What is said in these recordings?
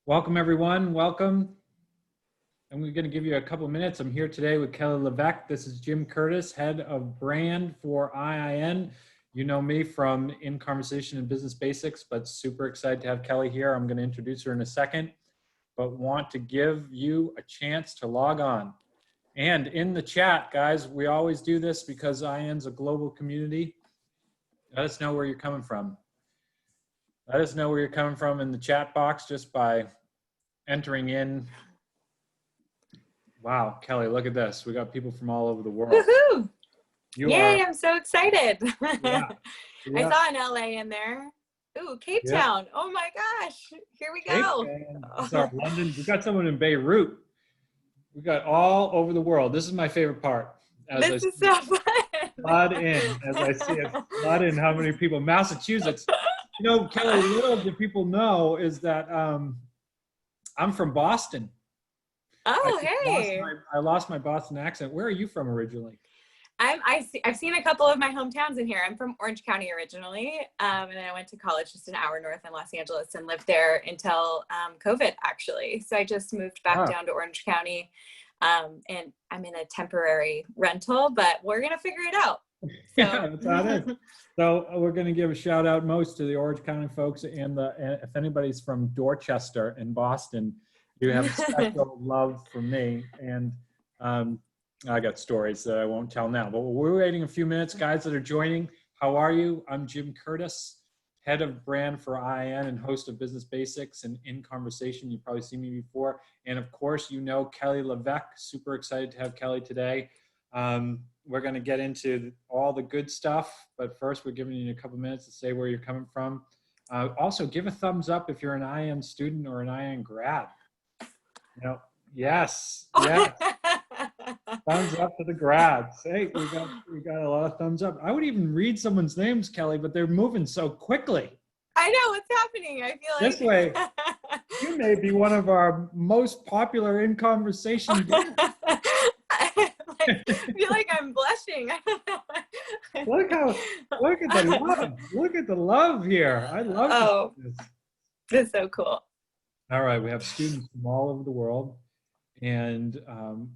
Welcome, everyone. Welcome. And we're going to give you a couple minutes. I'm here today with Kelly LeVeque. This is Jim Curtis, head of brand for IIN. You know me from In Conversation and Business Basics, but super excited to have Kelly here. I'm going to introduce her in a second, but want to give you a chance to log on. And in the chat, guys, we always do this because IIN's a global community. Let us know where you're coming from. Let us know where you're coming from in the chat box just by entering in. Wow, Kelly, look at this. We got people from all over the world. Woohoo! Yay, I'm so excited. Yeah. I saw an LA in there. Ooh, Cape Town. Oh my gosh. Here we go. Sorry, London. We got someone in Beirut. We got all over the world. This is my favorite part. This is so fun. Flood in, as I see it. Flood in how many people. Massachusetts. You know, Kelly, little do people know is that I'm from Boston. Oh, hey. I lost my Boston accent. Where are you from originally? I've seen a couple of my hometowns in here. I'm from Orange County originally, and then I went to college just an hour north in Los Angeles and lived there until COVID, actually. So I just moved back down to Orange County, and I'm in a temporary rental, but we're going to figure it out. So. Yeah, that's how it is. So we're going to give a shout out most to the Orange County folks, and if anybody's from Dorchester in Boston, you have special love for me, and I got stories that I won't tell now, but we're waiting a few minutes. Guys that are joining, how are you? I'm Jim Curtis, head of brand for IIN and host of Business Basics and In Conversation. You've probably seen me before. And of course, you know Kelly LeVeque. Super excited to have Kelly today. We're going to get into all the good stuff, but first we're giving you a couple minutes to say where you're coming from. Also, give a thumbs up if you're an IIN student or an IIN grad. You know, yes. Thumbs up to the grads. Hey, we got a lot of thumbs up. I would even read someone's names, Kelly, but they're moving so quickly. I know what's happening. I feel like this way, you may be one of our most popular In Conversation guests. I feel like I'm blushing. Look at the love. Look at the love here. I love this. This is so cool. All right, we have students from all over the world, and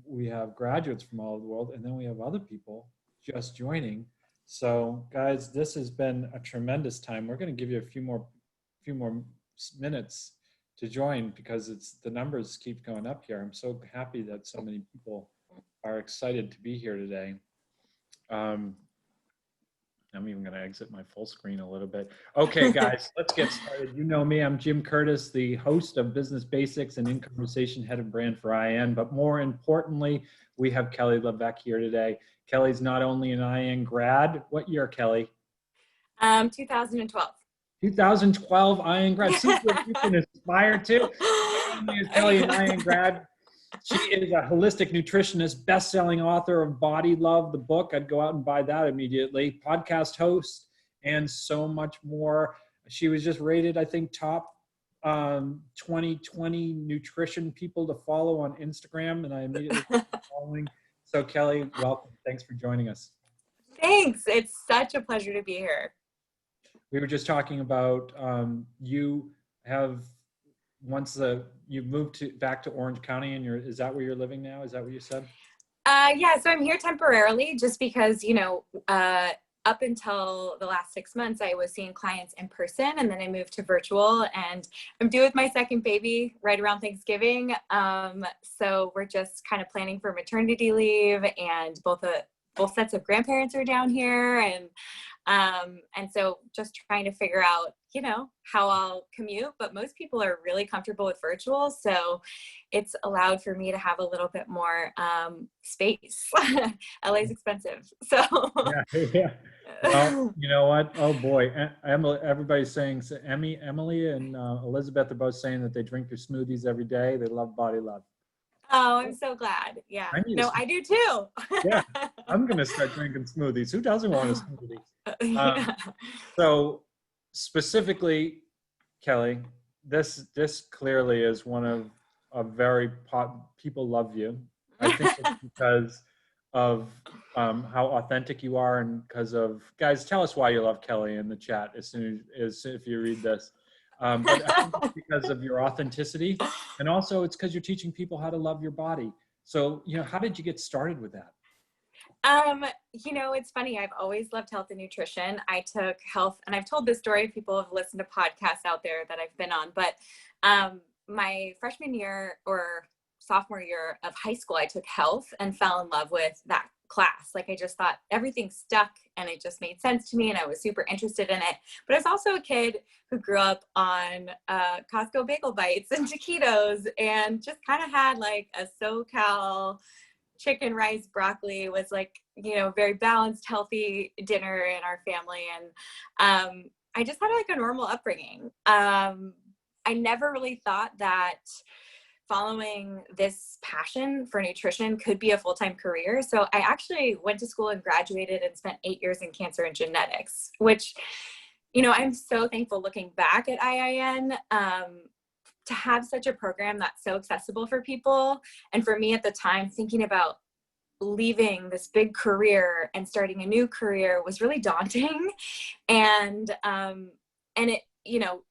we have graduates from all over the world, and then we have other people just joining. So guys, this has been a tremendous time. We're going to give you a few more minutes to join because the numbers keep going up here. I'm so happy that so many people are excited to be here today. I'm even going to exit my full screen a little bit. Okay, guys, let's get started. You know me, I'm Jim Curtis, the host of Business Basics and In Conversation, head of brand for IIN. But more importantly, we have Kelly LeVeque here today. Kelly's not only an IIN grad. What year, Kelly? 2012. 2012 IIN grad. See what you can aspire to. Not only is Kelly an IIN grad, she is a holistic nutritionist, best-selling author of Body Love, the book. I'd go out and buy that immediately. Podcast host, and so much more. She was just rated, I think, top 2020 nutrition people to follow on Instagram, and I immediately started following. So Kelly, welcome. Thanks for joining us. Thanks. It's such a pleasure to be here. We were just talking about you have you've moved back to Orange County, and is that where you're living now? Is that what you said? Yeah, so I'm here temporarily just because, up until the last 6 months, I was seeing clients in person, and then I moved to virtual, and I'm due with my second baby right around Thanksgiving. So we're just kind of planning for maternity leave, and both sets of grandparents are down here, and so just trying to figure out, how I'll commute, but most people are really comfortable with virtual. So it's allowed for me to have a little bit more space. LA's expensive. So yeah. Well, you know what? Oh boy. Everybody's saying, so Emily and Elizabeth are both saying that they drink their smoothies every day. They love Body Love. Oh, I'm so glad. Yeah. I do too. Yeah. I'm going to start drinking smoothies. Who doesn't want a smoothie? So specifically, Kelly, this clearly is one of a very people love you. I think it's because of how authentic you are, and because of, guys, tell us why you love Kelly in the chat as soon as if you read this. But I think it's because of your authenticity. And also it's because you're teaching people how to love your body. So, how did you get started with that? It's funny. I've always loved health and nutrition. I took health, and I've told this story if people have listened to podcasts out there that I've been on, but my freshman year or sophomore year of high school, I took health and fell in love with that class. Like, I just thought everything stuck and it just made sense to me, and I was super interested in it. But I was also a kid who grew up on Costco bagel bites and taquitos, and just kind of had like a SoCal chicken, rice, broccoli was like, very balanced, healthy dinner in our family. And I just had like a normal upbringing. I never really thought that following this passion for nutrition could be a full-time career. So I actually went to school and graduated and spent 8 years in cancer and genetics, which, I'm so thankful looking back at IIN, to have such a program that's so accessible for people. And for me at the time, thinking about leaving this big career and starting a new career was really daunting. And it,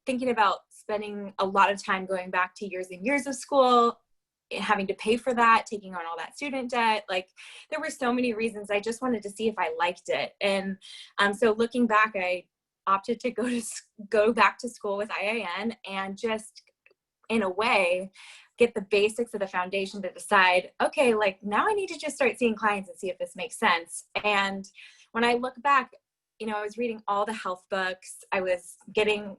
thinking about spending a lot of time going back to years and years of school, having to pay for that, taking on all that student debt, like there were so many reasons. I just wanted to see if I liked it. And so looking back, I opted to go back to school with IIN and just, in a way, get the basics of the foundation to decide, okay, like now I need to just start seeing clients and see if this makes sense. And when I look back, I was reading all the health books. I was getting,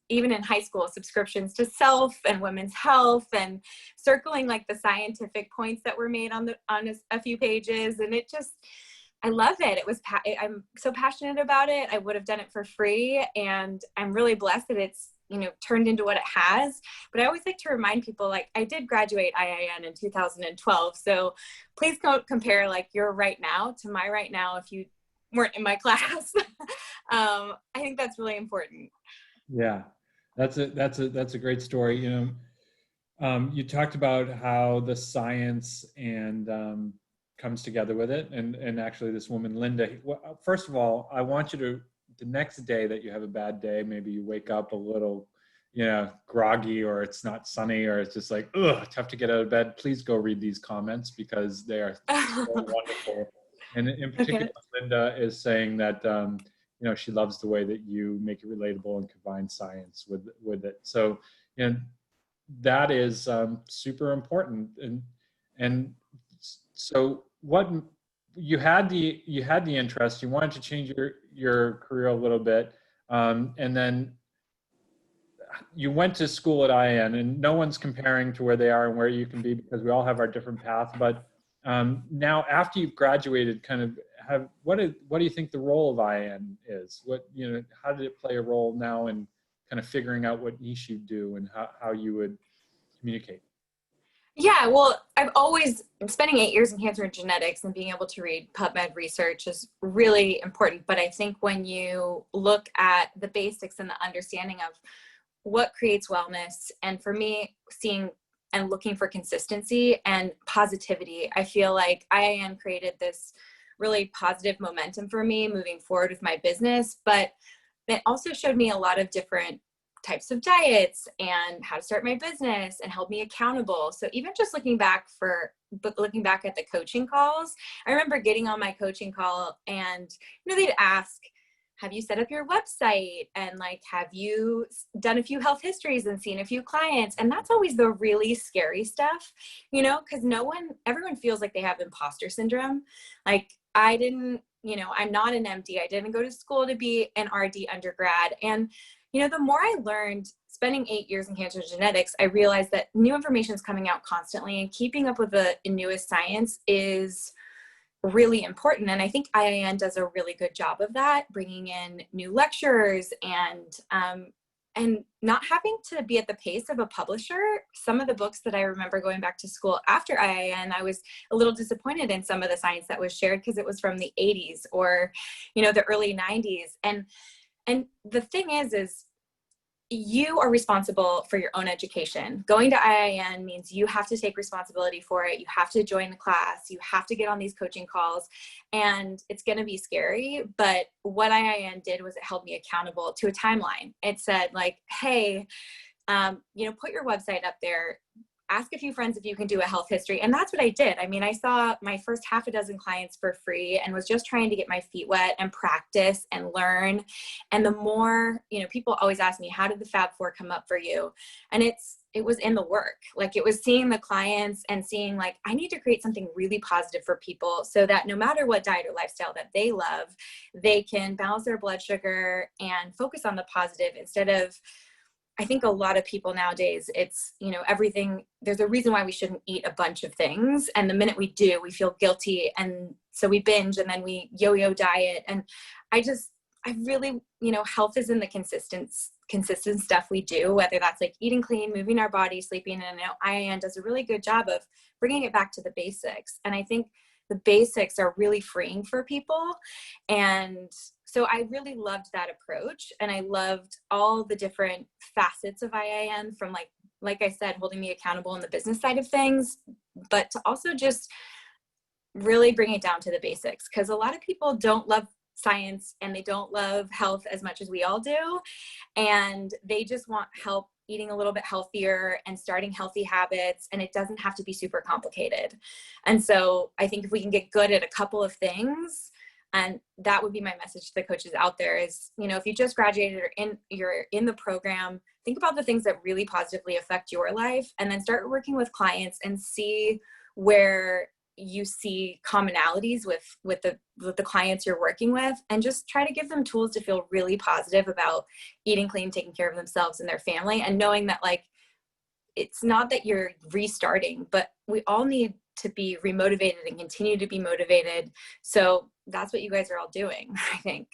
even in high school, subscriptions to Self and Women's Health, and circling like the scientific points that were made on a few pages. And it just, I love it. I'm so passionate about it. I would have done it for free, and I'm really blessed that it's, turned into what it has. But I always like to remind people, like, I did graduate IIN in 2012. So please don't compare like your right now to my right now if you weren't in my class. I think that's really important. Yeah, that's a great story. You talked about how the science and comes together with it, and actually this woman Linda. First of all, I want you to, the next day that you have a bad day, maybe you wake up a little, groggy, or it's not sunny, or it's just like, ugh, tough to get out of bed. Please go read these comments because they are so wonderful. And in particular, okay, Linda is saying that she loves the way that you make it relatable and combine science with it. So, that is super important. And so what you had the interest, you wanted to change your career a little bit, and then you went to school at IIN, and no one's comparing to where they are and where you can be, because we all have our different paths. But now, after you've graduated, kind of what do you think the role of IIN is? How did it play a role now in kind of figuring out what niche you do and how you would communicate? Yeah, well, spending 8 years in cancer and genetics and being able to read PubMed research is really important. But I think when you look at the basics and the understanding of what creates wellness, and for me, seeing and looking for consistency and positivity, I feel like IIN created this really positive momentum for me moving forward with my business. But it also showed me a lot of different types of diets and how to start my business, and held me accountable. So even just looking back at the coaching calls, I remember getting on my coaching call and, they'd ask, have you set up your website? And like, have you done a few health histories and seen a few clients? And that's always the really scary stuff, because everyone feels like they have imposter syndrome. Like, I didn't, I'm not an MD. I didn't go to school to be an RD undergrad. And the more I learned spending 8 years in cancer genetics, I realized that new information is coming out constantly, and keeping up with the newest science is really important. And I think IIN does a really good job of that, bringing in new lecturers and not having to be at the pace of a publisher. Some of the books that I remember going back to school after IIN, I was a little disappointed in some of the science that was shared because it was from the 80s or, the early 90s. And the thing is you are responsible for your own education. Going to IIN means you have to take responsibility for it. You have to join the class. You have to get on these coaching calls, and it's going to be scary. But what IIN did was it held me accountable to a timeline. It said like, hey, put your website up there. Ask a few friends if you can do a health history. And that's what I did. I mean, I saw my first half a dozen clients for free and was just trying to get my feet wet and practice and learn. And the more, people always ask me, how did the Fab Four come up for you? And it was in the work. Like, it was seeing the clients and seeing like, I need to create something really positive for people so that no matter what diet or lifestyle that they love, they can balance their blood sugar and focus on the positive instead of, I think a lot of people nowadays, it's, everything, there's a reason why we shouldn't eat a bunch of things. And the minute we do, we feel guilty. And so we binge and then we yo-yo diet. And I really, health is in the consistent stuff we do, whether that's like eating clean, moving our body, sleeping. And IIN does a really good job of bringing it back to the basics. And I think the basics are really freeing for people. And so I really loved that approach. And I loved all the different facets of IIN, from like I said, holding me accountable in the business side of things, but to also just really bring it down to the basics. Because a lot of people don't love science and they don't love health as much as we all do. And they just want help eating a little bit healthier and starting healthy habits. And it doesn't have to be super complicated. And so I think if we can get good at a couple of things, and that would be my message to the coaches out there is, if you just graduated or you're in the program, think about the things that really positively affect your life, and then start working with clients and see where you see commonalities with the clients you're working with, and just try to give them tools to feel really positive about eating clean, taking care of themselves and their family, and knowing that like, it's not that you're restarting, but we all need to be remotivated and continue to be motivated. So that's what you guys are all doing, I think.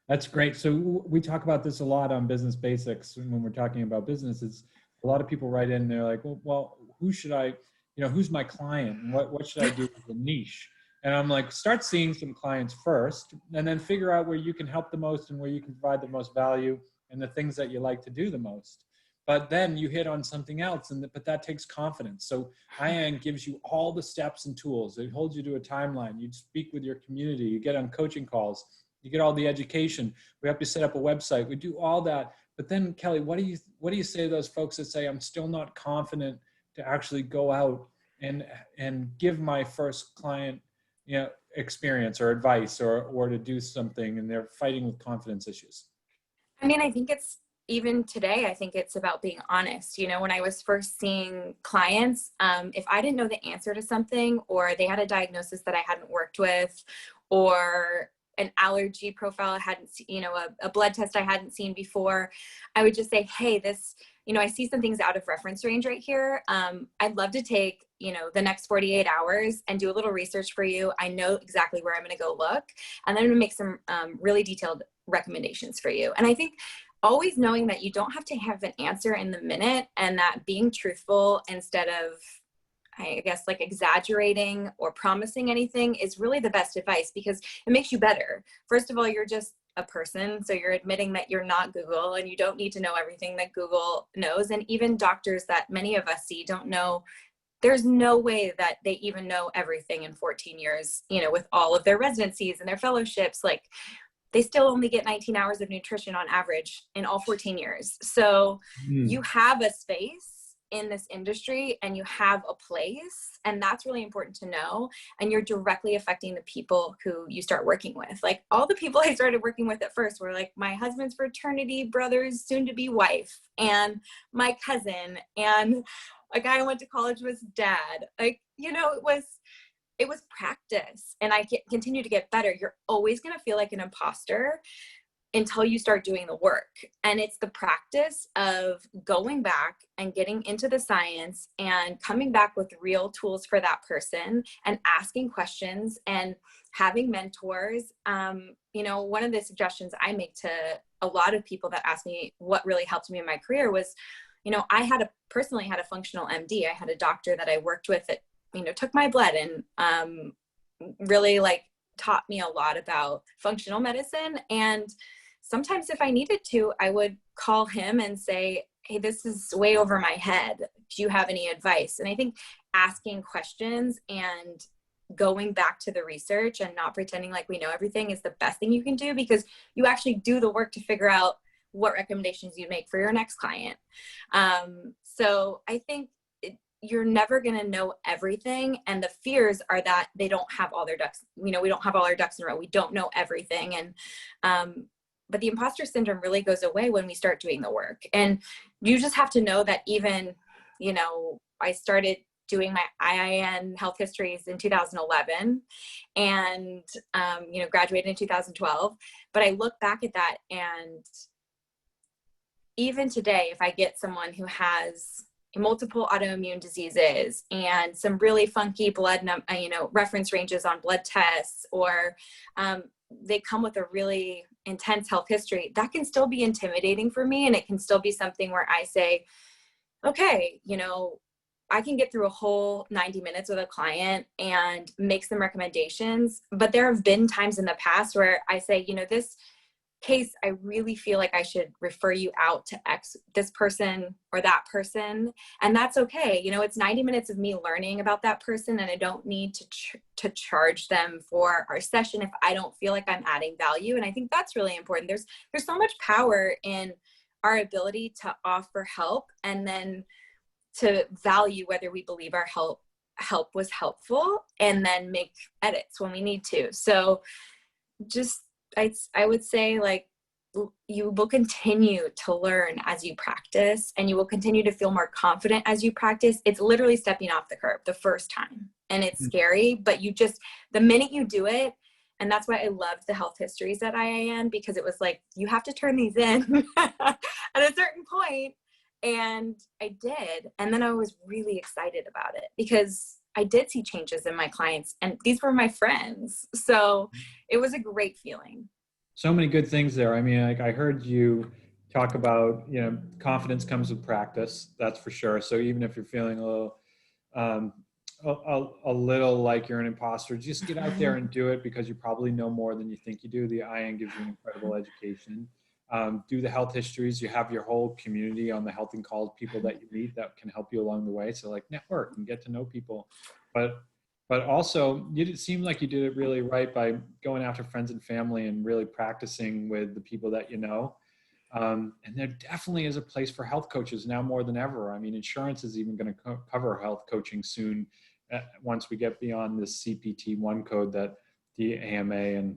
That's great. So we talk about this a lot on Business Basics when we're talking about businesses. A lot of people write in, they're like, well, who should I, who's my client? And what should I do with the niche? And I'm like, start seeing some clients first, and then figure out where you can help the most and where you can provide the most value and the things that you like to do the most. But then you hit on something else, but that takes confidence. So IIN gives you all the steps and tools. It holds you to a timeline. You speak with your community. You get on coaching calls. You get all the education. We help you set up a website. We do all that. But then, Kelly, what do you say to those folks that say, I'm still not confident to actually go out and give my first client, experience or advice or to do something, and they're fighting with confidence issues? I mean, I think it's, even today, I think it's about being honest. When I was first seeing clients, if I didn't know the answer to something, or they had a diagnosis that I hadn't worked with, or an allergy profile I hadn't seen, a blood test I hadn't seen before, I would just say, hey, this, I see some things out of reference range right here. I'd love to take, the next 48 hours and do a little research for you. I know exactly where I'm going to go look, and then I'm going to make some really detailed recommendations for you. And I think always knowing that you don't have to have an answer in the minute, and that being truthful instead of, I guess, like exaggerating or promising anything is really the best advice, because it makes you better. First of all, you're just a person. So you're admitting that you're not Google, and you don't need to know everything that Google knows. And even doctors that many of us see don't know. There's no way that they even know everything in 14 years, with all of their residencies and their fellowships. Like, they still only get 19 hours of nutrition on average in all 14 years. So you have a space in this industry, and you have a place, and that's really important to know. And you're directly affecting the people who you start working with. Like, all the people I started working with at first were like my husband's fraternity brother's soon to be wife, and my cousin, and a guy I went to college with dad. Like, it was practice, and I continue to get better. You're always going to feel like an imposter until you start doing the work. And it's the practice of going back and getting into the science and coming back with real tools for that person, and asking questions and having mentors. One of the suggestions I make to a lot of people that ask me what really helped me in my career was, I personally had a functional MD. I had a doctor that I worked with that took my blood and really taught me a lot about functional medicine. And sometimes if I needed to, I would call him and say, hey, this is way over my head. Do you have any advice? And I think asking questions and going back to the research and not pretending like we know everything is the best thing you can do, because you actually do the work to figure out what recommendations you make for your next client. So I think you're never going to know everything. And the fears are that they don't have all their ducks, we don't have all our ducks in a row. We don't know everything. And, but the imposter syndrome really goes away when we start doing the work. And you just have to know that even, I started doing my IIN health histories in 2011 and, graduated in 2012. But I look back at that, and even today, if I get someone who has multiple autoimmune diseases and some really funky blood, reference ranges on blood tests, or they come with a really intense health history, that can still be intimidating for me. And it can still be something where I say, okay, I can get through a whole 90 minutes with a client and make some recommendations. But there have been times in the past where I say, this case, I really feel like I should refer you out to this person or that person. And that's okay. It's 90 minutes of me learning about that person, and I don't need to charge them for our session if I don't feel like I'm adding value. And I think that's really important. There's so much power in our ability to offer help, and then to value whether we believe our help was helpful, and then make edits when we need to. So just, I would say, like, you will continue to learn as you practice, and you will continue to feel more confident as you practice. It's literally stepping off the curb the first time, and it's scary, but the minute you do it, and that's why I loved the health histories at IIN, because it was like, you have to turn these in at a certain point. And I did. And then I was really excited about it, because I did see changes in my clients, and these were my friends. So it was a great feeling. So many good things there. I mean, I heard you talk about, confidence comes with practice. That's for sure. So even if you're feeling a little like you're an imposter, just get out there and do it, because you probably know more than you think you do. The IN gives you an incredible education. Do the health histories. You have your whole community on the Health and Calls, people that you meet that can help you along the way. So like, network and get to know people. But also, it seemed like you did it really right by going after friends and family and really practicing with the people that you know. And there definitely is a place for health coaches now more than ever. I mean, insurance is even going to cover health coaching soon, once we get beyond this CPT-1 code that the AMA and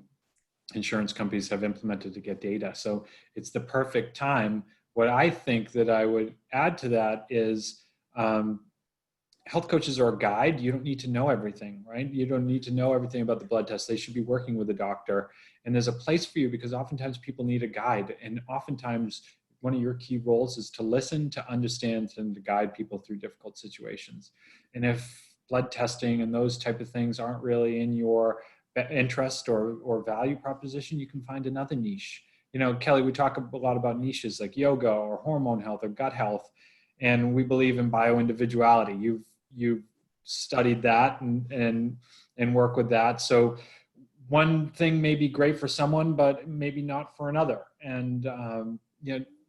insurance companies have implemented to get data. So it's the perfect time. What I think that I would add to that is, health coaches are a guide. You don't need to know everything, right? You don't need to know everything about the blood test. They should be working with a doctor. And there's a place for you, because oftentimes people need a guide. And oftentimes one of your key roles is to listen, to understand, and to guide people through difficult situations. And if blood testing and those type of things aren't really in your interest or value proposition, you can find another niche. Kelly, we talk a lot about niches like yoga or hormone health or gut health. And we believe in bio-individuality. You've studied that and work with that. So one thing may be great for someone, but maybe not for another. And,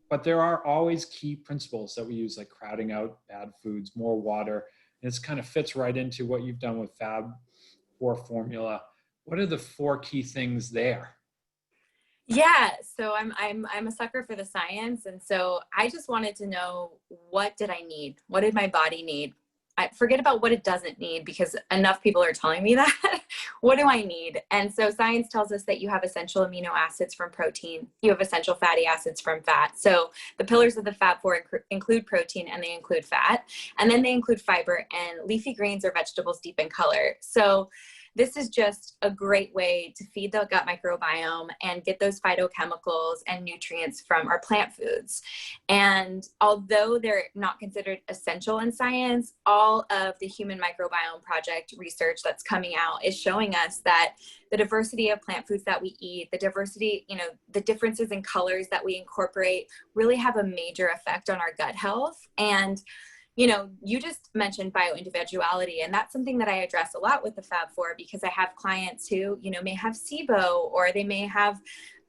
but there are always key principles that we use, like crowding out bad foods, more water. And this kind of fits right into what you've done with Fab4 formula. What are the 4 key things there? Yeah, so I'm a sucker for the science, and so I just wanted to know, what did I need? What did my body need? I forget about what it doesn't need, because enough people are telling me that. What do I need? And so science tells us that you have essential amino acids from protein, you have essential fatty acids from fat. So the pillars of the Fab4 include protein, and they include fat, and then they include fiber, and leafy greens or vegetables deep in color. So this is just a great way to feed the gut microbiome and get those phytochemicals and nutrients from our plant foods. And although they're not considered essential in science, all of the Human Microbiome Project research that's coming out is showing us that the diversity of plant foods that we eat, the diversity, the differences in colors that we incorporate really have a major effect on our gut health. And you just mentioned bio-individuality, and that's something that I address a lot with the Fab4, because I have clients who, may have SIBO, or they may have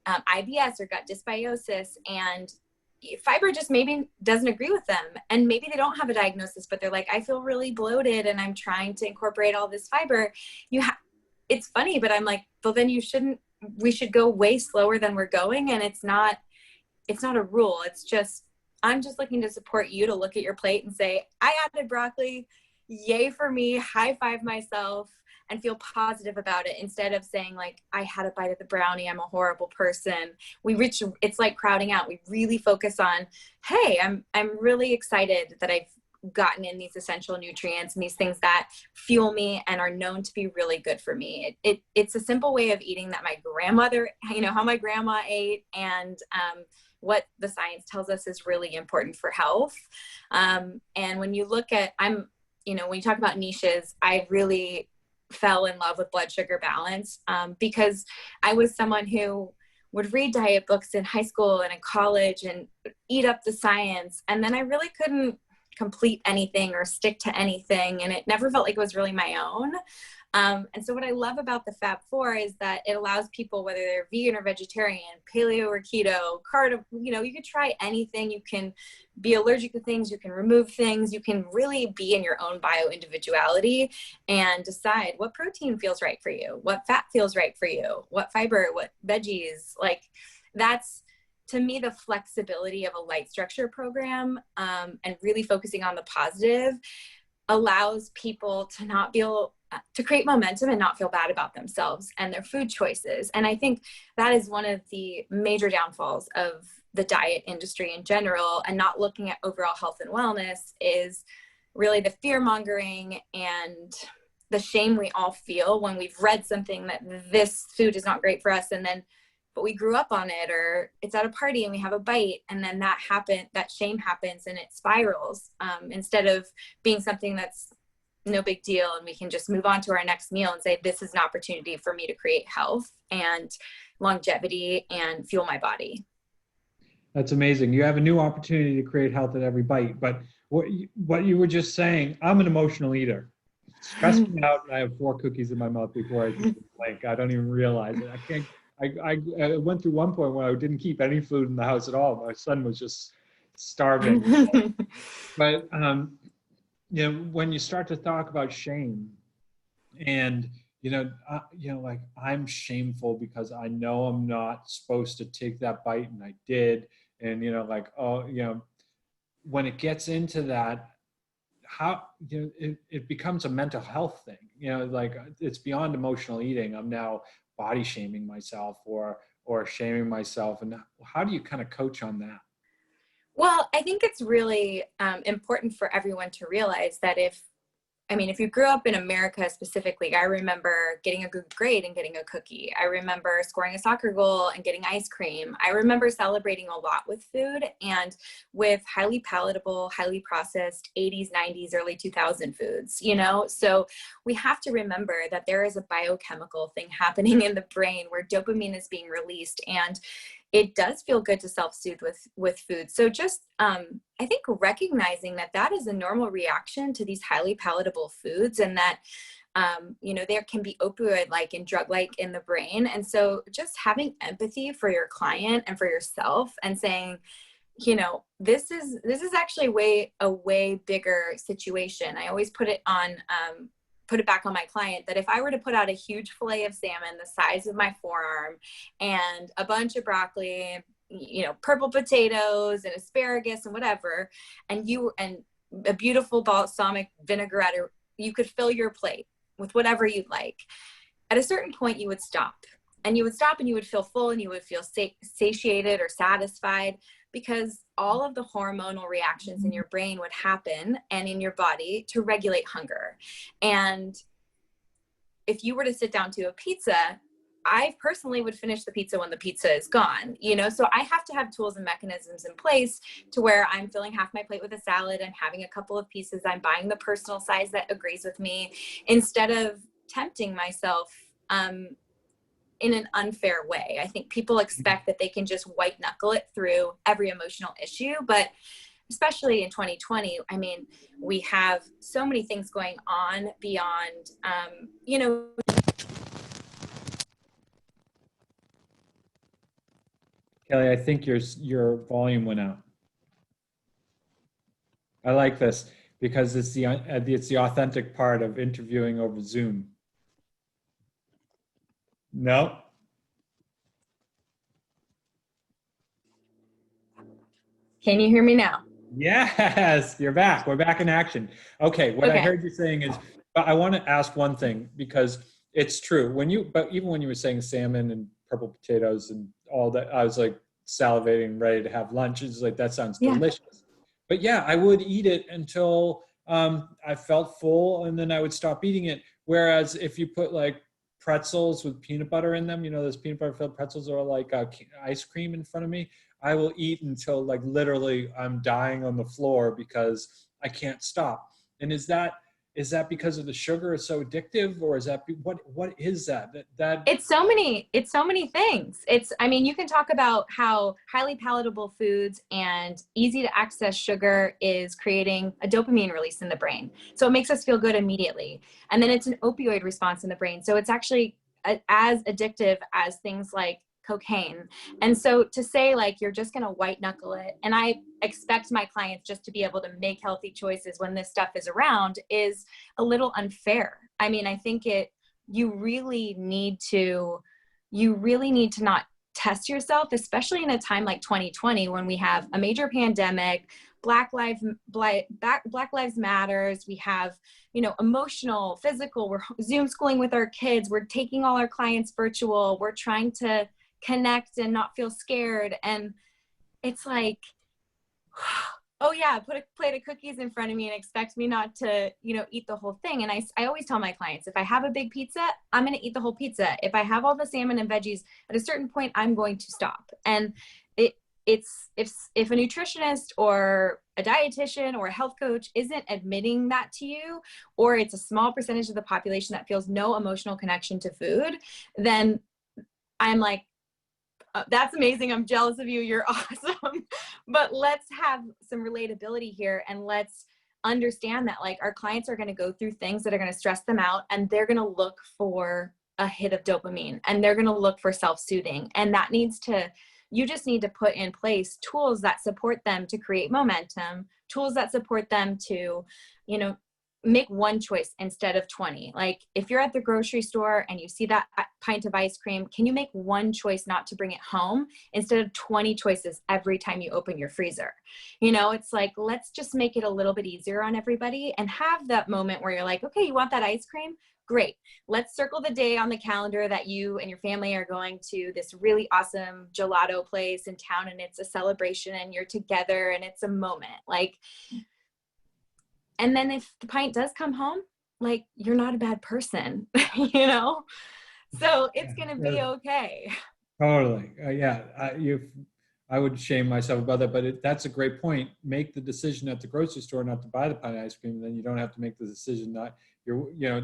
IBS or gut dysbiosis, and fiber just maybe doesn't agree with them. And maybe they don't have a diagnosis, but they're like, I feel really bloated and I'm trying to incorporate all this fiber. It's funny, but I'm like, well, then we should go way slower than we're going. And it's not a rule. It's just, I'm just looking to support you to look at your plate and say, I added broccoli, yay for me, high five myself, and feel positive about it, instead of saying like, I had a bite of the brownie, I'm a horrible person. It's like crowding out. We really focus on, hey, I'm really excited that I've gotten in these essential nutrients and these things that fuel me and are known to be really good for me. It's a simple way of eating that my grandmother, how my grandma ate, and what the science tells us is really important for health. And when you look at, when you talk about niches, I really fell in love with blood sugar balance, because I was someone who would read diet books in high school and in college and eat up the science. And then I really couldn't complete anything or stick to anything. And it never felt like it was really my own. And so what I love about the Fab Four is that it allows people, whether they're vegan or vegetarian, paleo or keto, carnivore, you can try anything. You can be allergic to things. You can remove things. You can really be in your own bio-individuality and decide what protein feels right for you, what fat feels right for you, what fiber, what veggies. Like, that's, to me, the flexibility of a light structure program, and really focusing on the positive, allows people to not feel, to create momentum and not feel bad about themselves and their food choices. And I think that is one of the major downfalls of the diet industry in general, and not looking at overall health and wellness, is really the fear mongering and the shame we all feel when we've read something that this food is not great for us, but we grew up on it, or it's at a party and we have a bite, and then that shame happens and it spirals, instead of being something that's no big deal and we can just move on to our next meal and say, this is an opportunity for me to create health and longevity and fuel my body. That's amazing. You have a new opportunity to create health at every bite. But what you were just saying, I'm an emotional eater. Stress me out, and I have 4 cookies in my mouth before I can blink. I don't even realize it. I can't. I went through one point where I didn't keep any food in the house at all. My son was just starving. But when you start to talk about shame, and like, I'm shameful because I know I'm not supposed to take that bite, and I did, and when it gets into that, how it becomes a mental health thing. Like, it's beyond emotional eating. I'm now body shaming myself or shaming myself, and how do you kind of coach on that? Well, I think it's really important for everyone to realize that if you grew up in America specifically, I remember getting a good grade and getting a cookie. I remember scoring a soccer goal and getting ice cream. I remember celebrating a lot with food, and with highly palatable, highly processed 80s, 90s, early 2000 foods, So we have to remember that there is a biochemical thing happening in the brain where dopamine is being released, and it does feel good to self-soothe with food. So just, I think recognizing that is a normal reaction to these highly palatable foods, and that, there can be opioid-like and drug-like in the brain. And so just having empathy for your client and for yourself, and saying, this is actually a way bigger situation. I always put it back on my client that if I were to put out a huge fillet of salmon the size of my forearm, and a bunch of broccoli, purple potatoes and asparagus and whatever, and a beautiful balsamic vinaigrette, you could fill your plate with whatever you'd like. At a certain point, you would stop, and you would feel full, and you would feel satiated or satisfied, because all of the hormonal reactions in your brain would happen and in your body to regulate hunger. And if you were to sit down to a pizza, I personally would finish the pizza when the pizza is gone, so I have to have tools and mechanisms in place to where I'm filling half my plate with a salad and having a couple of pieces. I'm buying the personal size that agrees with me, instead of tempting myself in an unfair way. I think people expect that they can just white knuckle it through every emotional issue, but especially in 2020, we have so many things going on beyond, Kelly, I think your volume went out. I like this because it's the authentic part of interviewing over Zoom. No? Can you hear me now? Yes, you're back. We're back in action. Okay, what I Okay. heard you saying is, but I want to ask one thing because it's true. But even when you were saying salmon and purple potatoes and all that, I was like salivating, ready to have lunch. It's like, that sounds Yeah. delicious. But yeah, I would eat it until I felt full and then I would stop eating it. Whereas if you put like pretzels with peanut butter in them, those peanut butter filled pretzels, or like ice cream in front of me, I will eat until like literally I'm dying on the floor because I can't stop. And is that because of the sugar is so addictive, or is that what is that? It's so many things. I mean, you can talk about how highly palatable foods and easy to access sugar is creating a dopamine release in the brain. So it makes us feel good immediately. And then it's an opioid response in the brain. So it's actually as addictive as things like cocaine. And so to say like you're just going to white knuckle it, and I expect my clients just to be able to make healthy choices when this stuff is around, is a little unfair. I mean, I think you really need to not test yourself, especially in a time like 2020 when we have a major pandemic. Black Lives Matters. We have, emotional, physical. We're Zoom schooling with our kids. We're taking all our clients virtual. We're trying to connect and not feel scared. And it's like, oh yeah, put a plate of cookies in front of me and expect me not to, eat the whole thing. And I always tell my clients, if I have a big pizza, I'm going to eat the whole pizza. If I have all the salmon and veggies, at a certain point, I'm going to stop. And it's if a nutritionist or a dietitian or a health coach isn't admitting that to you, or it's a small percentage of the population that feels no emotional connection to food, then I'm like, that's amazing. I'm jealous of you. You're awesome. But let's have some relatability here, and let's understand that like our clients are going to go through things that are going to stress them out, and they're going to look for a hit of dopamine, and they're going to look for self-soothing. And you just need to put in place tools that support them to create momentum, tools that support them to, make one choice instead of 20. Like if you're at the grocery store and you see that pint of ice cream, can you make one choice not to bring it home instead of 20 choices every time you open your freezer? It's like, let's just make it a little bit easier on everybody and have that moment where you're like, okay, you want that ice cream? Great. Let's circle the day on the calendar that you and your family are going to this really awesome gelato place in town, and it's a celebration and you're together and it's a moment. Like, and then if the pint does come home, like, you're not a bad person, so it's going to be okay. Totally. Yeah. I would shame myself about that, but that's a great point. Make the decision at the grocery store not to buy the pint of ice cream, and then you don't have to make the decision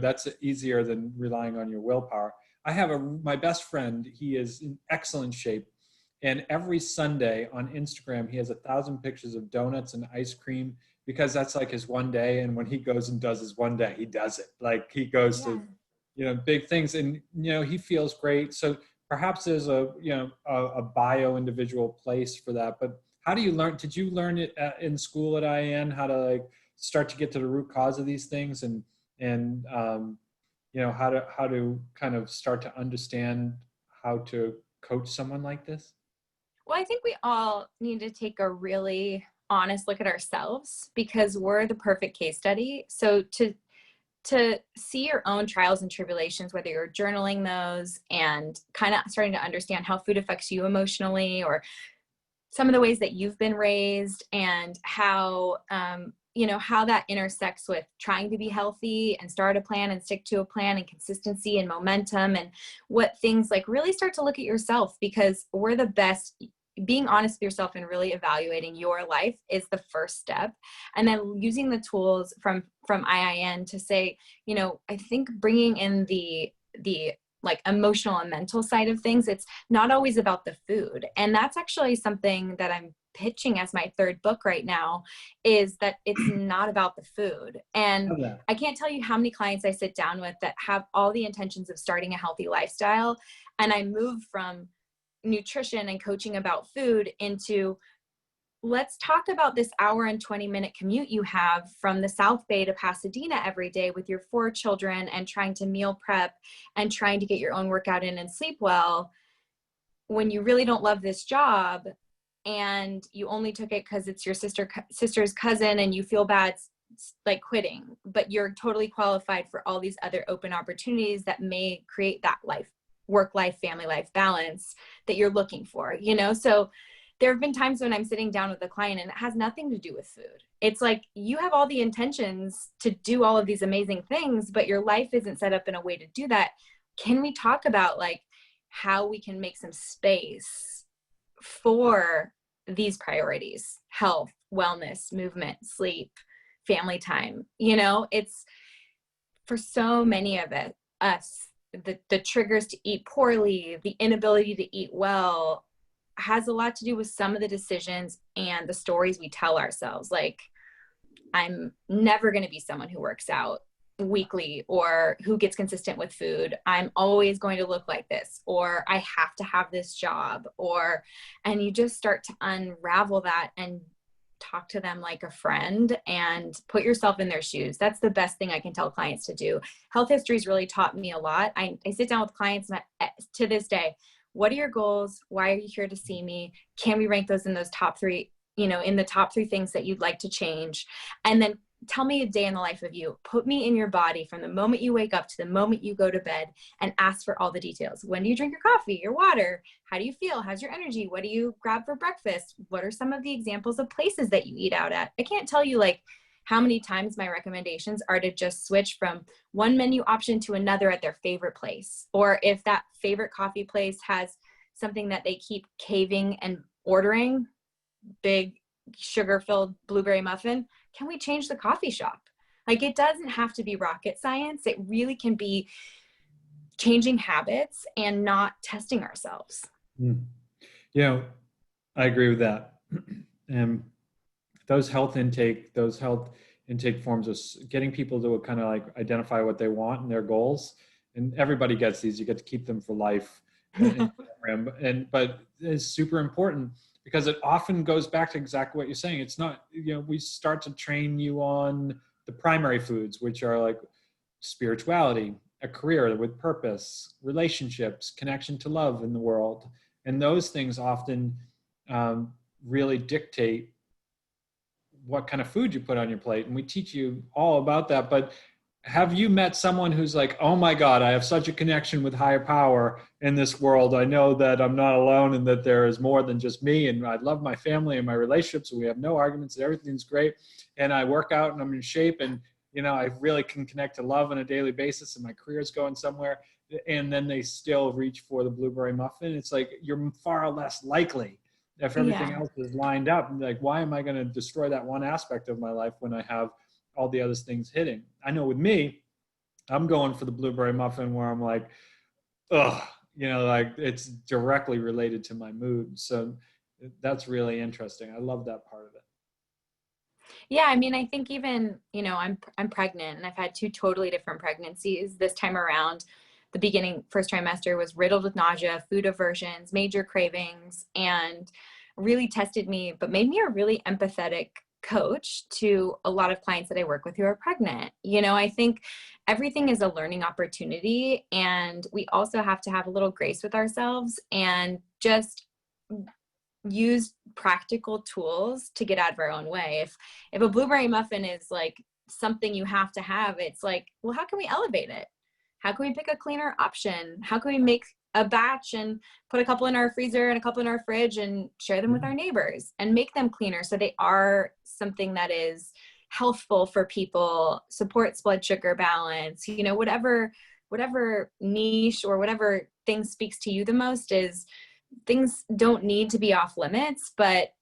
that's easier than relying on your willpower. I have my best friend. He is in excellent shape, and every Sunday on Instagram he has 1,000 pictures of donuts and ice cream, because that's like his one day. And when he goes and does his one day, he does it. Like he goes to big things, and he feels great. So perhaps there's a bio-individual place for that. But how do you learn? Did you learn it in school at IAN, how to like start to get to the root cause of these things, and how to kind of start to understand how to coach someone like this? Well, I think we all need to take a really honest look at ourselves, because we're the perfect case study. So to see your own trials and tribulations, whether you're journaling those and kind of starting to understand how food affects you emotionally, or some of the ways that you've been raised, and how, how that intersects with trying to be healthy and start a plan and stick to a plan, and consistency and momentum, and what things like really start to look at yourself, because we're the best. Being honest with yourself and really evaluating your life is the first step. And then using the tools from IIN to say, I think bringing in the like emotional and mental side of things, it's not always about the food. And that's actually something that I'm pitching as my third book right now, is that it's not about the food. And I can't tell you how many clients I sit down with that have all the intentions of starting a healthy lifestyle. And I move from nutrition and coaching about food into, let's talk about this hour and 20-minute commute you have from the South Bay to Pasadena every day with your 4 children and trying to meal prep and trying to get your own workout in and sleep well, when you really don't love this job and you only took it because it's your sister's cousin and you feel bad like quitting, but you're totally qualified for all these other open opportunities that may create that work life, family life balance that you're looking for, you know? So there have been times when I'm sitting down with a client and it has nothing to do with food. It's like, you have all the intentions to do all of these amazing things, but your life isn't set up in a way to do that. Can we talk about like how we can make some space for these priorities: health, wellness, movement, sleep, family time? You know, it's for so many of us, the triggers to eat poorly, the inability to eat well, has a lot to do with some of the decisions and the stories we tell ourselves. Like, I'm never going to be someone who works out weekly or who gets consistent with food. I'm always going to look like this, or I have to have this job, and you just start to unravel that and talk to them like a friend and put yourself in their shoes. That's the best thing I can tell clients to do. Health history's really taught me a lot. I sit down with clients and to this day, what are your goals? Why are you here to see me? Can we rank those in those top 3, you know, in the top 3 things that you'd like to change? And then tell me a day in the life of you. Put me in your body from the moment you wake up to the moment you go to bed, and ask for all the details. When do you drink your coffee, your water? How do you feel? How's your energy? What do you grab for breakfast? What are some of the examples of places that you eat out at? I can't tell you like how many times my recommendations are to just switch from one menu option to another at their favorite place. Or if that favorite coffee place has something that they keep caving and ordering, big sugar-filled blueberry muffin, can we change the coffee shop? Like, it doesn't have to be rocket science. It really can be changing habits and not testing ourselves. You know, I agree with that. And those health intake forms of getting people to kind of like identify what they want and their goals. And everybody gets these. You get to keep them for life. But it's super important because it often goes back to exactly what you're saying. It's not, you know, we start to train you on the primary foods, which are like spirituality, a career with purpose, relationships, connection to love in the world. And those things often really dictate what kind of food you put on your plate. And we teach you all about that. But have you met someone who's like, oh my God, I have such a connection with higher power in this world. I know that I'm not alone and that there is more than just me. And I love my family and my relationships. And we have no arguments and everything's great. And I work out and I'm in shape. And, you know, I really can connect to love on a daily basis and my career is going somewhere. And then they still reach for the blueberry muffin. It's like, you're far less likely if everything else is lined up. Like, why am I going to destroy that one aspect of my life when I have all the other things hitting? I know with me, I'm going for the blueberry muffin where I'm like, ugh, you know, like it's directly related to my mood. So that's really interesting. I love that part of it. Yeah, I mean, I think even, you know, I'm pregnant and I've had 2 totally different pregnancies. This time around, the beginning first trimester was riddled with nausea, food aversions, major cravings, and really tested me, but made me a really empathetic coach to a lot of clients that I work with who are pregnant. You know, I think everything is a learning opportunity, and we also have to have a little grace with ourselves and just use practical tools to get out of our own way. If a blueberry muffin is like something you have to have, it's like, well, how can we elevate it? How can we pick a cleaner option? How can we make a batch and put a couple in our freezer and a couple in our fridge and share them with our neighbors and make them cleaner so they are something that is healthful for people, supports blood sugar balance, you know, whatever niche or whatever thing speaks to you the most. Is things don't need to be off limits, but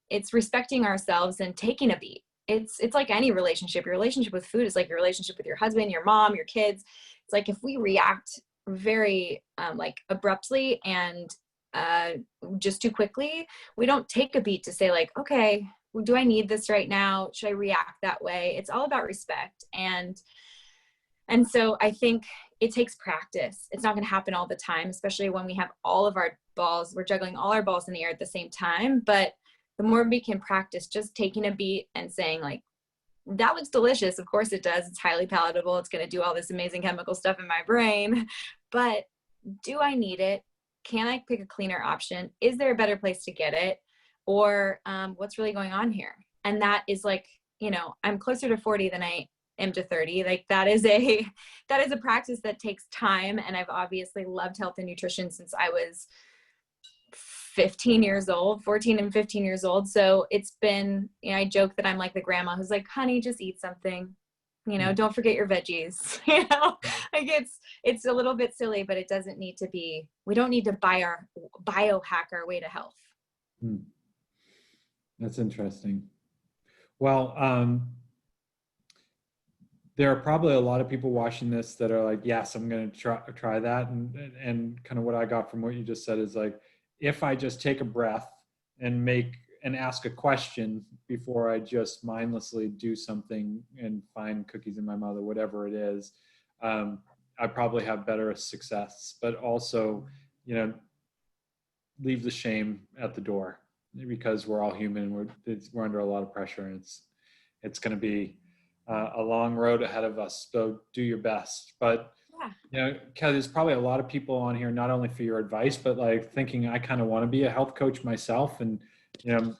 it's respecting ourselves and taking a beat. It's like any relationship. Your relationship with food is like your relationship with your husband, your mom, your kids. It's like if we react very like abruptly and just too quickly, we don't take a beat to say like, okay, well, do I need this right now? Should I react that way? It's all about respect. And And so I think it takes practice. It's not going to happen all the time, especially when we have all of our balls, we're juggling all our balls in the air at the same time. But the more we can practice just taking a beat and saying like, that looks delicious. Of course it does. It's highly palatable. It's going to do all this amazing chemical stuff in my brain. But do I need it? Can I pick a cleaner option? Is there a better place to get it? Or what's really going on here? And that is like, you know, I'm closer to 40 than I am to 30. Like that is a practice that takes time. And I've obviously loved health and nutrition since I was 15 years old, 14 and 15 years old. So it's been, you know, I joke that I'm like the grandma who's like, honey, just eat something, you know, don't forget your veggies, you know, like it's a little bit silly, but it doesn't need to be, we don't need to biohack our way to health. That's interesting. Well, there are probably a lot of people watching this that are like, yes, I'm going to try that. And kind of what I got from what you just said is like, if I just take a breath and ask a question before I just mindlessly do something and find cookies in my mouth or whatever it is, I probably have better success. But also, you know, leave the shame at the door, because we're all human and we're under a lot of pressure, and it's going to be a long road ahead of us. So do your best. But you know, Kelly, there's probably a lot of people on here, not only for your advice, but like thinking I kind of want to be a health coach myself, and you know,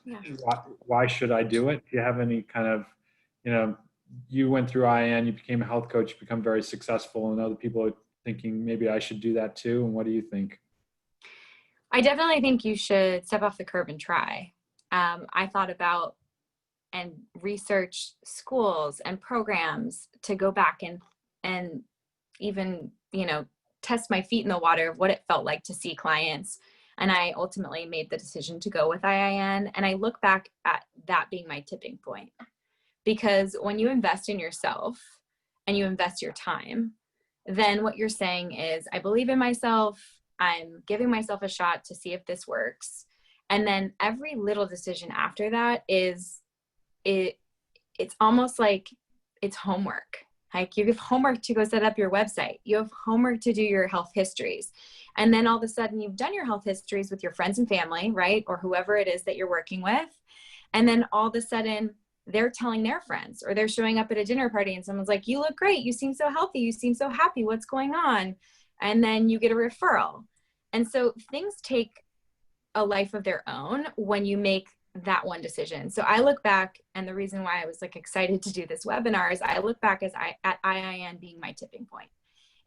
why should I do it? Do you have any kind of, you know, you went through IIN, you became a health coach, you become very successful, and other people are thinking maybe I should do that too. And what do you think? I definitely think you should step off the curb and try. I thought about and researched schools and programs to go back and even, you know, test my feet in the water of what it felt like to see clients. And I ultimately made the decision to go with IIN. And I look back at that being my tipping point, because when you invest in yourself and you invest your time, then what you're saying is, I believe in myself. I'm giving myself a shot to see if this works. And then every little decision after that it's almost like it's homework. Like you have homework to go set up your website. You have homework to do your health histories. And then all of a sudden you've done your health histories with your friends and family, right? Or whoever it is that you're working with. And then all of a sudden they're telling their friends, or they're showing up at a dinner party and someone's like, you look great. You seem so healthy. You seem so happy. What's going on? And then you get a referral. And so things take a life of their own when you make that one decision. So I look back, and the reason why I was like excited to do this webinar is I look back at IIN being my tipping point.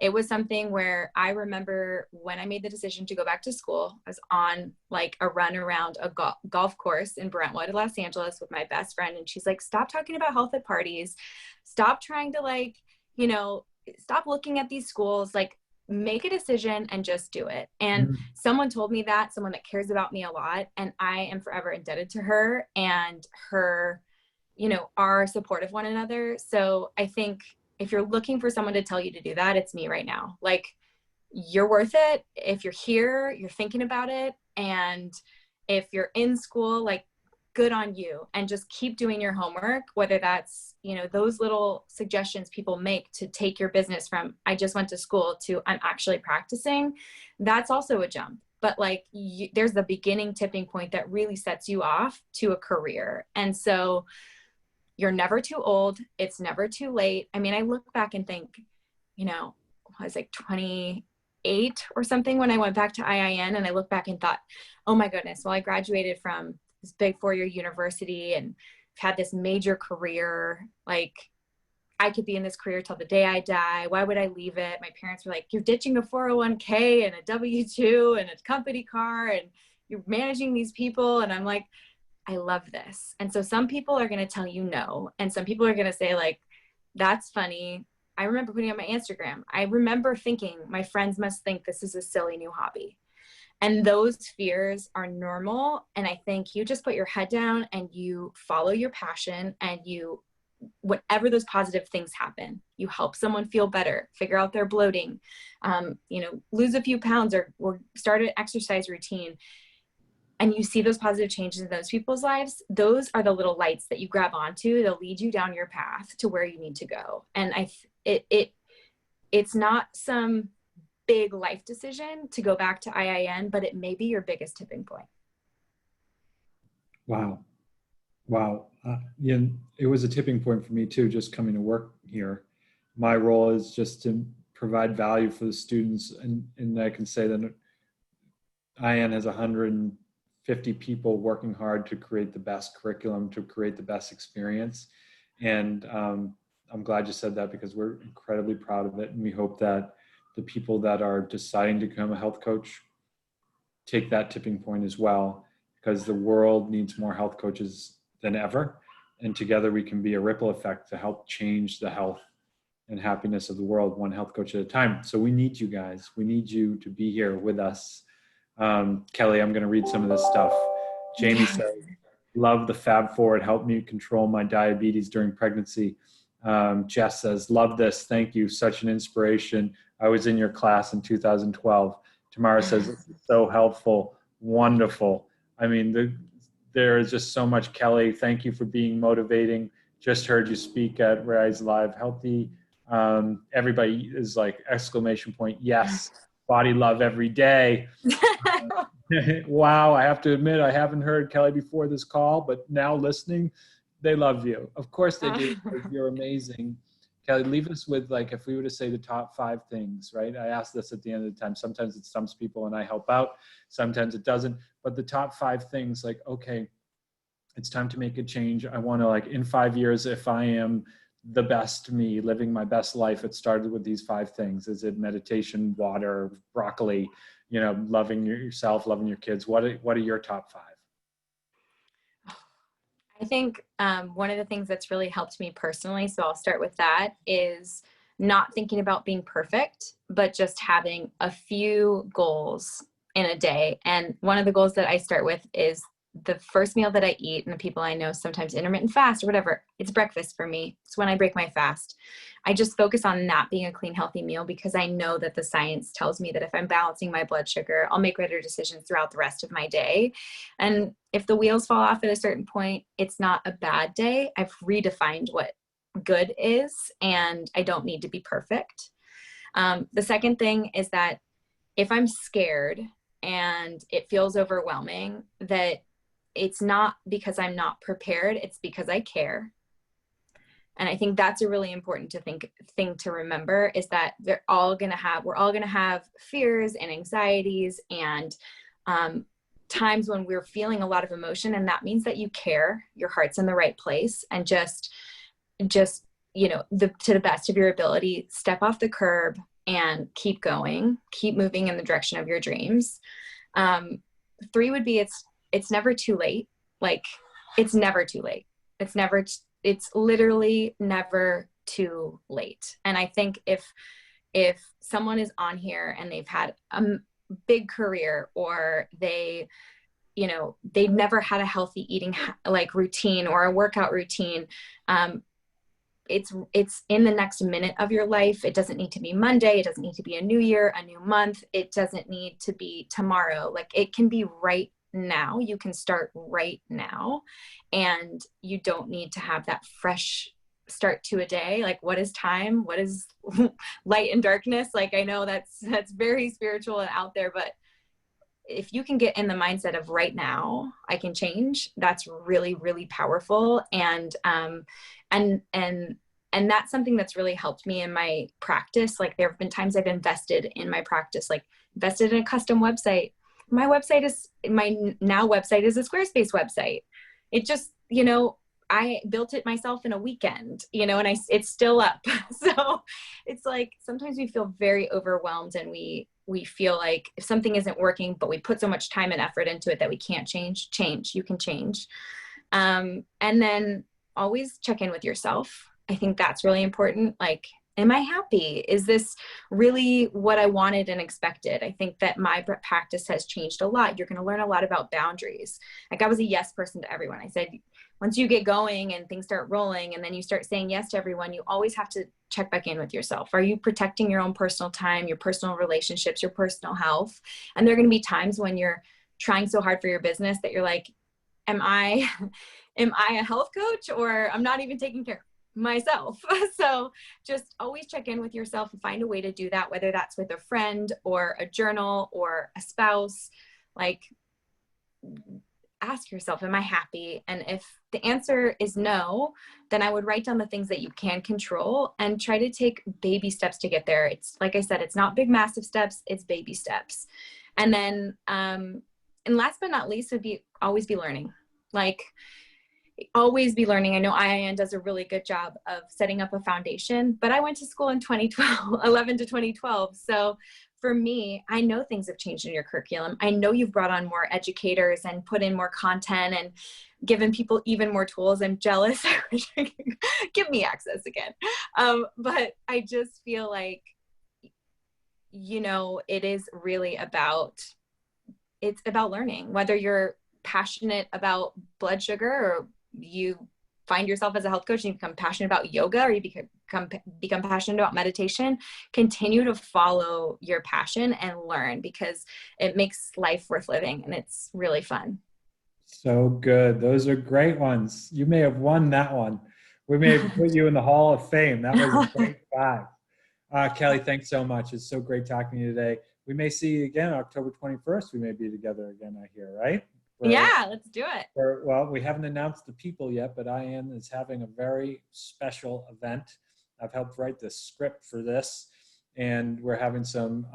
It was something where I remember when I made the decision to go back to school, I was on like a run around a golf course in Brentwood, Los Angeles with my best friend. And she's like, stop talking about health at parties. Stop trying to like, you know, stop looking at these schools, like make a decision and just do it. And someone told me that, someone that cares about me a lot, and I am forever indebted to her and her, you know, our support of one another. So I think if you're looking for someone to tell you to do that, it's me right now. Like, you're worth it. If you're here, you're thinking about it. And if you're in school, like, good on you, and just keep doing your homework, whether that's, you know, those little suggestions people make to take your business from I just went to school to I'm actually practicing. That's also a jump, but like there's the beginning tipping point that really sets you off to a career. And so you're never too old. It's never too late. I mean, I look back and think, you know, I was like 28 or something when I went back to IIN, and I look back and thought, oh my goodness, well, I graduated from this big 4-year university and had this major career. Like, I could be in this career till the day I die. Why would I leave it? My parents were like, you're ditching a 401k and a W-2 and a company car, and you're managing these people. And I'm like, I love this. And so some people are going to tell you no. And some people are going to say like, that's funny. I remember putting on my Instagram. I remember thinking my friends must think this is a silly new hobby. And those fears are normal. And I think you just put your head down and you follow your passion, and you, whatever those positive things happen, you help someone feel better, figure out their bloating, you know, lose a few pounds or start an exercise routine. And you see those positive changes in those people's lives. Those are the little lights that you grab onto. They'll lead you down your path to where you need to go. And it's not some big life decision to go back to IIN, but it may be your biggest tipping point. Wow. Wow. Yeah, it was a tipping point for me too, just coming to work here. My role is just to provide value for the students. And I can say that IN has 150 people working hard to create the best curriculum, to create the best experience. And I'm glad you said that, because we're incredibly proud of it. And we hope that the people that are deciding to become a health coach take that tipping point as well, because the world needs more health coaches than ever. And together we can be a ripple effect to help change the health and happiness of the world, one health coach at a time. So we need you guys. We need you to be here with us. Kelly, I'm going to read some of this stuff. Jamie says, love the Fab Four. It helped me control my diabetes during pregnancy. Jess says, love this. Thank you. Such an inspiration. I was in your class in 2012. Tamara says, this is so helpful. Wonderful. I mean, there is just so much. Kelly, thank you for being motivating. Just heard you speak at Rise Live Healthy. Everybody is like exclamation point. Yes. Body love every day. Wow. I have to admit, I haven't heard Kelly before this call, but now listening, they love you. Of course they do. You're amazing. Kelly, leave us with, like, if we were to say the top 5 things, right? I ask this at the end of the time. Sometimes it stumps people and I help out. Sometimes it doesn't. But the top 5 things, like, okay, it's time to make a change. I want to, like, in 5 years, if I am the best me, living my best life, it started with these 5 things. Is it meditation, water, broccoli, you know, loving yourself, loving your kids? What are your top 5? I think one of the things that's really helped me personally, so I'll start with that, is not thinking about being perfect, but just having a few goals in a day. And one of the goals that I start with is the first meal that I eat, and the people I know sometimes intermittent fast or whatever, it's breakfast for me. It's when I break my fast. I just focus on that being a clean, healthy meal, because I know that the science tells me that if I'm balancing my blood sugar, I'll make better decisions throughout the rest of my day. And if the wheels fall off at a certain point, it's not a bad day. I've redefined what good is, and I don't need to be perfect. The second thing is that if I'm scared and it feels overwhelming, that it's not because I'm not prepared, it's because I care. And I think that's a really important thing to remember, is that we're all going to have fears and anxieties and times when we're feeling a lot of emotion. And that means that you care, your heart's in the right place, and just, you know, to the best of your ability, step off the curb and keep going, keep moving in the direction of your dreams. 3 would be, it's never too late. Like, it's never too late. It's literally never too late. And I think if someone is on here and they've had a big career, or they've never had a healthy eating like routine or a workout routine, it's in the next minute of your life. It doesn't need to be Monday. It doesn't need to be a new year, a new month. It doesn't need to be tomorrow. Like, it can be right now. You can start right now, and you don't need to have that fresh start to a day. Like, what is time? What is light and darkness? Like, I know that's very spiritual and out there, but if you can get in the mindset of right now, I can change, that's really, really powerful. And that's something that's really helped me in my practice. Like, there have been times I've invested in my practice, like invested in a custom website. My now website is a Squarespace website. It just, you know, I built it myself in a weekend, you know, and it's still up. So it's like, sometimes we feel very overwhelmed, and we feel like if something isn't working, but we put so much time and effort into it that we can't change. You can change. And then always check in with yourself. I think that's really important. Like, am I happy? Is this really what I wanted and expected? I think that my practice has changed a lot. You're going to learn a lot about boundaries. Like, I was a yes person to everyone. I said, once you get going and things start rolling, and then you start saying yes to everyone, you always have to check back in with yourself. Are you protecting your own personal time, your personal relationships, your personal health? And there are going to be times when you're trying so hard for your business that you're like, am I a health coach, or I'm not even taking care? myself. So just always check in with yourself and find a way to do that, whether that's with a friend or a journal or a spouse. Like, ask yourself, am I happy? And if the answer is no, then I would write down the things that you can control and try to take baby steps to get there. It's like I said, it's not big, massive steps, it's baby steps. And then, and last but not least would be always be learning. Like, always be learning. I know IIN does a really good job of setting up a foundation, but I went to school in 2012, 11 to 2012. So for me, I know things have changed in your curriculum. I know you've brought on more educators and put in more content and given people even more tools. I'm jealous. I wish I could give me access again. But I just feel like, you know, it is really it's about learning, whether you're passionate about blood sugar or you find yourself as a health coach and you become passionate about yoga, or you become passionate about meditation. Continue to follow your passion and learn, because it makes life worth living and it's really fun. So good. Those are great ones. You may have won that one. We may have put you in the Hall of Fame. That was a great five. Kelly, thanks so much. It's so great talking to you today. We may see you again October 21st. We may be together again, I hear, right? Yeah, let's do it. Well, we haven't announced the people yet, but IIN is having a very special event. I've helped write the script for this, and we're having some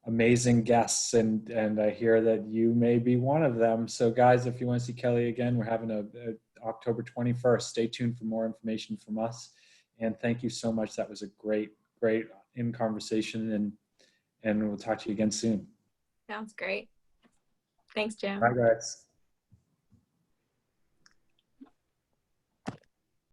amazing guests, and I hear that you may be one of them. So guys, if you want to see Kelly again, we're having a October 21st. Stay tuned for more information from us. And thank you so much. That was a great in conversation, and we'll talk to you again soon. Sounds great. Thanks, Jim. Bye, guys.